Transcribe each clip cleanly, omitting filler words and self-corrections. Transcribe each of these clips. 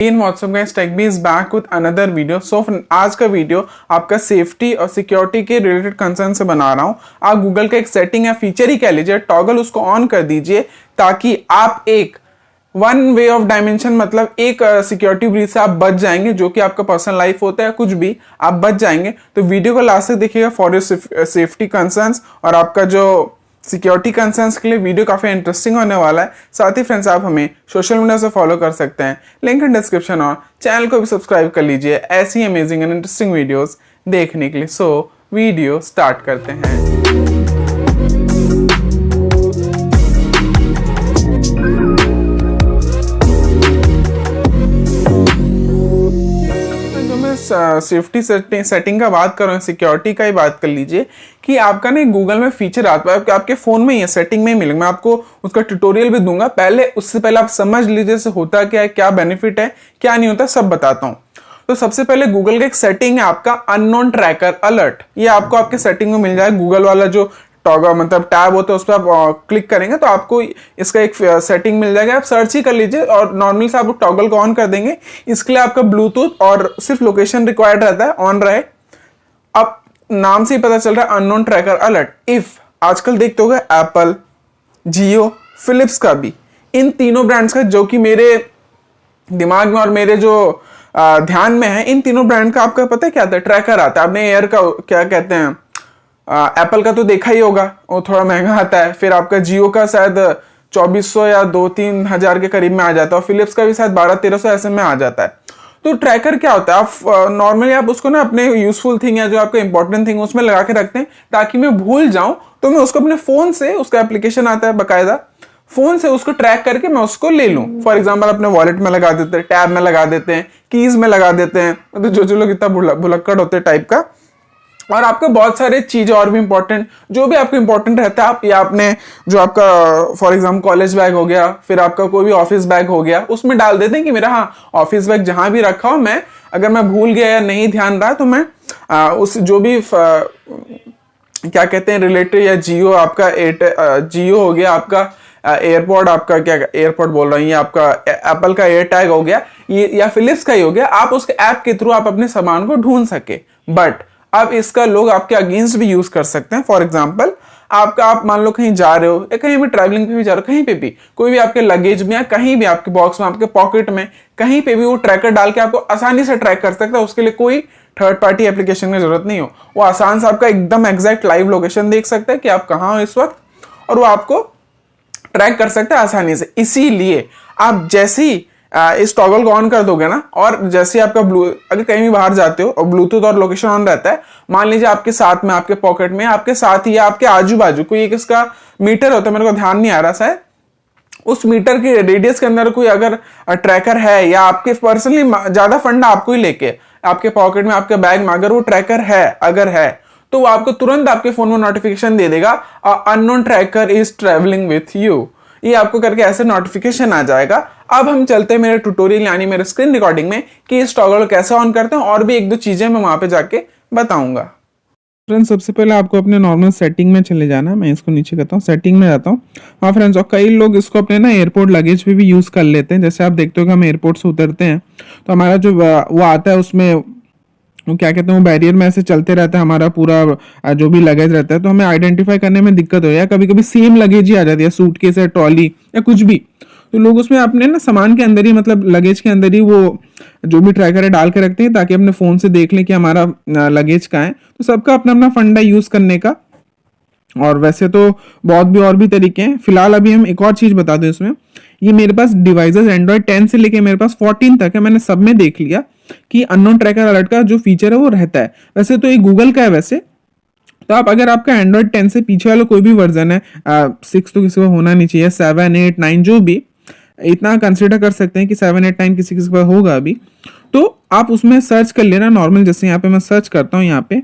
In what's up guys tech is back with another video. So आज का video आपका safety और सिक्योरिटी के रिलेटेड कंसर्न से बना रहा हूं। आप गूगल का एक सेटिंग या फीचर ही कह लीजिए, टॉगल उसको ऑन कर दीजिए ताकि आप एक वन वे ऑफ डायमेंशन मतलब एक सिक्योरिटी ब्रीच से आप बच जाएंगे, जो कि आपका पर्सनल लाइफ होता है, कुछ भी आप बच जाएंगे। तो वीडियो को लास्ट तक देखिएगा फॉर योर सेफ्टी कंसर्न्स और आपका जो सिक्योरिटी कंसर्न्स के लिए वीडियो काफी इंटरेस्टिंग होने वाला है। साथ ही फ्रेंड्स आप हमें सोशल मीडिया से फॉलो कर सकते हैं, लिंक इन डिस्क्रिप्शन, और चैनल को भी सब्सक्राइब कर लीजिए ऐसी अमेजिंग एंड इंटरेस्टिंग वीडियोस देखने के लिए। सो वीडियो स्टार्ट करते हैं। सेफ्टी सेटिंग का बात कर रहे हैं, सिक्योरिटी का ही बात कर लीजिए कि आपका ना गूगल में फीचर आता है, आपके फोन में ही है, सेटिंग में ही मिलेगा। मैं आपको उसका ट्यूटोरियल भी दूंगा, उससे पहले आप समझ लीजिए से होता क्या है, क्या बेनिफिट है, क्या नहीं होता, सब बताता हूं। तो सबसे पहले गूगल का एक सेटिंग है आपका अननोन ट्रैकर अलर्ट। ये आपको आपके सेटिंग में मिल जाएगा। गूगल वाला जो टॉगल मतलब टैब होता है उस पर आप क्लिक करेंगे तो आपको इसका एक सेटिंग मिल जाएगा। आप सर्च ही कर लीजिए और नॉर्मली से आप टॉगल को ऑन कर देंगे। इसके लिए आपका ब्लूटूथ और सिर्फ लोकेशन रिक्वायर्ड रहता है, ऑन रहे। अब नाम से ही पता चल रहा है अननोन ट्रैकर अलर्ट। इफ आजकल देखते होगे एप्पल, जियो, फिलिप्स का भी, इन तीनों ब्रांड्स का जो कि मेरे दिमाग में और मेरे जो ध्यान में है, इन तीनों ब्रांड का आपका पता है क्या आता है, ट्रैकर आता है। आपने एयर का क्या कहते हैं, एप्पल का तो देखा ही होगा, वो थोड़ा महंगा आता है। फिर आपका जियो का शायद 2400 या 2-3 हजार के करीब में आ जाता है, और फिलिप्स का भी शायद 1200-1300 ऐसे में आ जाता है। तो ट्रैकर क्या होता है, आप नॉर्मली आप उसको ना अपने यूजफुल थिंग या जो आपका इंपॉर्टेंट थिंग उसमें लगा के रखते हैं ताकि मैं भूल जाऊं तो मैं उसको अपने फोन से, उसका एप्लीकेशन आता है बकायदा, फोन से उसको ट्रैक करके मैं उसको ले लूं। फॉर एग्जाम्पल अपने वॉलेट में लगा देते हैं, टैब में लगा देते हैं, कीज में लगा देते हैं, मतलब जो लोग इतना भुलक्कड़ होते हैं टाइप का। और आपको बहुत सारे चीजें और भी इंपॉर्टेंट, जो भी आपको इंपॉर्टेंट रहता है, आप या आपने जो आपका फॉर एग्जाम्पल कॉलेज बैग हो गया, फिर आपका कोई भी ऑफिस बैग हो गया, उसमें डाल देते हैं कि मेरा ऑफिस बैग जहां भी रखा हो, मैं अगर मैं भूल गया या नहीं ध्यान रहा तो मैं उस जो भी क्या कहते हैं रिलेटेड, या जियो आपका जियो हो गया, आपका एयरपोर्ट, आपका क्या एयरपोर्ट बोल रहा हूँ, ये आपका एप्पल का एयर टैग हो गया, ये या फिलिप्स का ही हो गया, आप उसके ऐप के थ्रू आप अपने सामान को ढूंढ सके। बट अब इसका लोग आपके अगेंस्ट भी यूज कर सकते हैं। फॉर एग्जाम्पल आप मान लो कहीं जा रहे हो या कहीं भी ट्रैवलिंग पे भी जा रहे हो, कहीं पे भी कोई भी आपके लगेज में या कहीं भी आपके बॉक्स में, आपके पॉकेट में, कहीं पे भी वो ट्रैकर डाल के आपको आसानी से ट्रैक कर सकता है। उसके लिए कोई थर्ड पार्टी एप्लीकेशन की जरूरत नहीं हो, वो आसान से आपका एकदम एग्जैक्ट लाइव लोकेशन देख सकता है कि आप कहाँ हो इस वक्त, और वो आपको ट्रैक कर सकते हैं आसानी से। इसीलिए आप जैसे ही इस टॉगल को ऑन कर दोगे ना, और जैसे आपका अगर कहीं भी बाहर जाते हो और ब्लूटूथ और लोकेशन ऑन रहता है, मान लीजिए आपके साथ में, आपके पॉकेट में, आपके साथ ही या आपके आजू बाजू कोई एक इसका मीटर होता है, मेरे को ध्यान नहीं आ रहा शायद, उस मीटर के रेडियस के अंदर कोई अगर ट्रैकर है, या आपके पर्सनली ज्यादा फंडा आपको ही लेके आपके पॉकेट में, आपके बैग में अगर वो ट्रैकर है, अगर है, तो वो आपको तुरंत आपके फोन में नोटिफिकेशन दे देगा, unknown tracker is travelling with you. ये आपको करके ऐसे नोटिफिकेशन आ जाएगा। अब हम चलते हैं मेरे ट्यूटोरियल यानी मेरे स्क्रीन रिकॉर्डिंग में कि इस टॉगल को कैसे ऑन करते हैं, और भी एक दो चीजें मैं वहां पे जाके बताऊंगा। फ्रेंड्स सबसे पहले आपको अपने नॉर्मल सेटिंग में चले जाना है। मैं इसको नीचे करता हूँ, सेटिंग में जाता हूँ। हाँ फ्रेंड्स, और कई लोग इसको अपने ना एयरपोर्ट लगेज पे भी यूज कर लेते हैं। जैसे आप देखते हो कि हम एयरपोर्ट से उतरते हैं तो हमारा जो वो आता है उसमें वो क्या कहते हैं, वो बैरियर में ऐसे चलते रहता है हमारा पूरा जो भी लगेज रहता है, तो हमें आइडेंटिफाई करने में दिक्कत हो, या कभी कभी सेम लगेज ही आ जाती है, सूटकेस है, ट्रॉली या कुछ भी, तो लोग उसमें अपने ना सामान के अंदर ही, मतलब लगेज के अंदर ही वो जो भी ट्रैकर है डाल के रखते हैं ताकि अपने फोन से देख लें कि हमारा लगेज कहाँ है। तो सबका अपना अपना फंडा यूज करने का, और वैसे तो बहुत भी और भी तरीके हैं। फिलहाल अभी हम एक और चीज बता दें इसमें, ये मेरे पास डिवाइसेस एंड्रॉइड 10 से लेके मेरे पास 14 तक है, मैंने सब में देख लिया कि अननोन ट्रैकर अलर्ट का जो फीचर है वो रहता है। वैसे तो ये गूगल का है वैसे, तो आप अगर आपका एंड्रॉइड 10 से पीछे वाला कोई भी वर्जन है, 6 तो किसी को होना नहीं चाहिए, 7, 8, 9 जो भी, इतना कंसिडर कर सकते हैं कि 7, 8, 9 किसी किसी का होगा अभी, तो आप उसमें सर्च कर लेना नॉर्मल। जैसे यहाँ पे मैं सर्च करता हूँ, यहाँ पे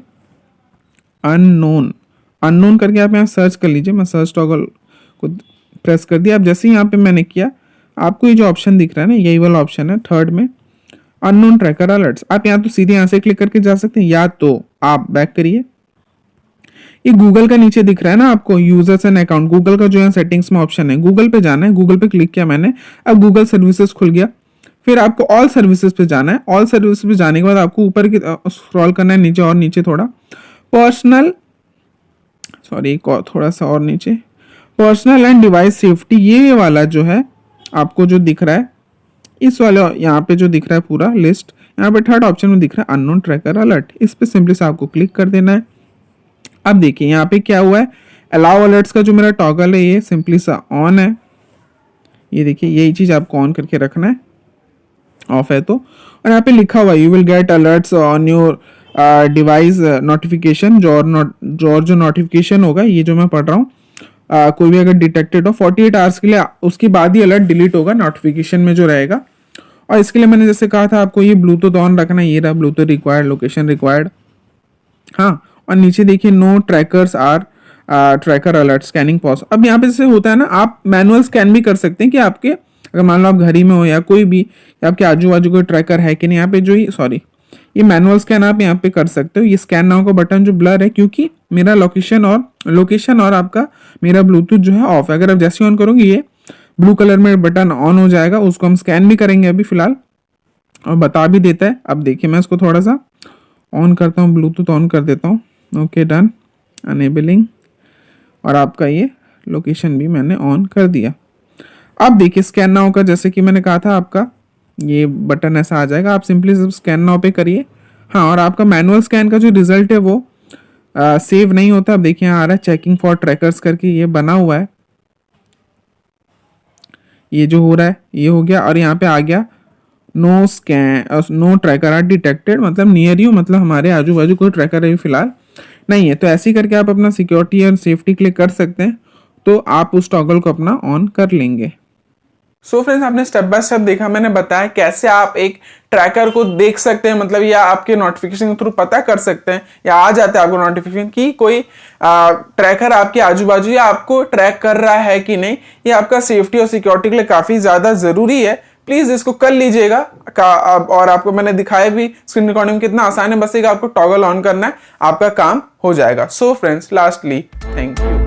अननोन करके आप यहाँ सर्च कर लीजिए। मैं सर्च टॉगल को प्रेस कर दिया। अब जैसे यहाँ पे मैंने किया, आपको ये जो ऑप्शन दिख रहा है ना, यही वाला ऑप्शन है थर्ड में, अननोन ट्रैकर अलर्ट्स। आप यहाँ तो सीधे यहाँ से क्लिक करके जा सकते हैं, या तो आप बैक करिए, ये गूगल का नीचे दिख रहा है ना आपको, यूजर्स एंड अकाउंट, गूगल का जो है सेटिंग्स में ऑप्शन है, गूगल पे जाना है, गूगल पे क्लिक किया मैंने, अब गूगल सर्विसेज खुल गया। फिर आपको ऑल सर्विसेज पे जाना है। ऑल सर्विसेज पे जाने के बाद आपको ऊपर की स्क्रॉल करना है, नीचे और नीचे थोड़ा, पर्सनल, सॉरी थोड़ा सा और नीचे, पर्सनल एंड डिवाइस सेफ्टी, ये वाला जो है आपको जो दिख रहा है, इस वाले यहाँ पे जो दिख रहा है पूरा लिस्ट, यहाँ पे थर्ड ऑप्शन में दिख रहा है अननोन ट्रैकर अलर्ट, इस पे सिंपली से आपको क्लिक कर देना है। अब देखिए यहाँ पे क्या हुआ है, अलाउ अलर्ट्स का जो मेरा टॉगल है ये सिंपली सा ऑन है। ये देखिए यही चीज आपको ऑन करके रखना है, ऑफ है तो। और यहाँ पे लिखा हुआ है you will get alerts on your device notification, जो नोटिफिकेशन होगा, ये जो मैं पढ़ रहा हूँ, कोई भी अगर डिटेक्टेड हो 48 आवर्स के लिए, उसके बाद ही अलर्ट डिलीट होगा नोटिफिकेशन में जो रहेगा। और इसके लिए मैंने जैसे कहा था आपको ये ब्लूटूथ ऑन रखना है, ये रहा ब्लूटूथ रिक्वायर्ड, लोकेशन रिक्वायर्ड, हाँ। और नीचे देखिए no trackers are tracker alert scanning pause. अब यहाँ पे जैसे होता है ना, आप मैनुअल स्कैन भी कर सकते हैं कि आपके, अगर मान लो आप घर ही में हो या कोई भी, या आपके आजू बाजू कोई ट्रैकर है कि नहीं, यहाँ पे जो ही, सॉरी, ये मैनुअल स्कैन आप यहाँ पे कर सकते हो। ये स्कैन नाउ का बटन जो ब्लर है, क्योंकि मेरा लोकेशन और आपका मेरा ब्लूटूथ जो है ऑफ है। अगर आप जैसे ऑन करोगे ये ब्लू कलर में बटन ऑन हो जाएगा, उसको हम स्कैन भी करेंगे अभी फिलहाल, और बता भी देता है। अब देखिए मैं इसको थोड़ा सा ऑन करता हूँ, ब्लूटूथ ऑन कर देता हूँ, ओके डन, अनेबलिंग, और आपका ये लोकेशन भी मैंने ऑन कर दिया। अब देखिए स्कैन नाउ का, जैसे कि मैंने कहा था, आपका ये बटन ऐसा आ जाएगा, आप सिंपली स्कैन नाउ पे करिए, हाँ। और आपका मैनुअल स्कैन का जो रिजल्ट है वो सेव नहीं होता। अब देखिए यहाँ आ रहा है चेकिंग फॉर ट्रैकर्स करके, ये बना हुआ है, ये जो हो रहा है ये हो गया। और यहाँ पे आ गया नो ट्रैकर आर डिटेक्टेड, मतलब नियर यू, मतलब हमारे आजू बाजू कोई ट्रैकर अभी फिलहाल नहीं है। तो ऐसे ही करके आप अपना सिक्योरिटी और सेफ्टी के लिए कर सकते हैं, तो आप उस टॉगल को अपना ऑन कर लेंगे। सो फ्रेंड्स, आपने स्टेप बाय स्टेप देखा, मैंने बताया कैसे आप एक ट्रैकर को देख सकते हैं, मतलब या आपके नोटिफिकेशन के थ्रू पता कर सकते हैं, या आ जाता है आपको नोटिफिकेशन कि कोई ट्रैकर आपके आजू बाजू या आपको ट्रैक कर रहा है कि नहीं। ये आपका सेफ्टी और सिक्योरिटी के लिए काफी ज्यादा जरूरी है। प्लीज इसको कर लीजिएगा और आपको मैंने दिखाया भी स्क्रीन रिकॉर्डिंग कितना आसान है, बस एक आपको टॉगल ऑन करना है, आपका काम हो जाएगा। So friends, lastly thank you.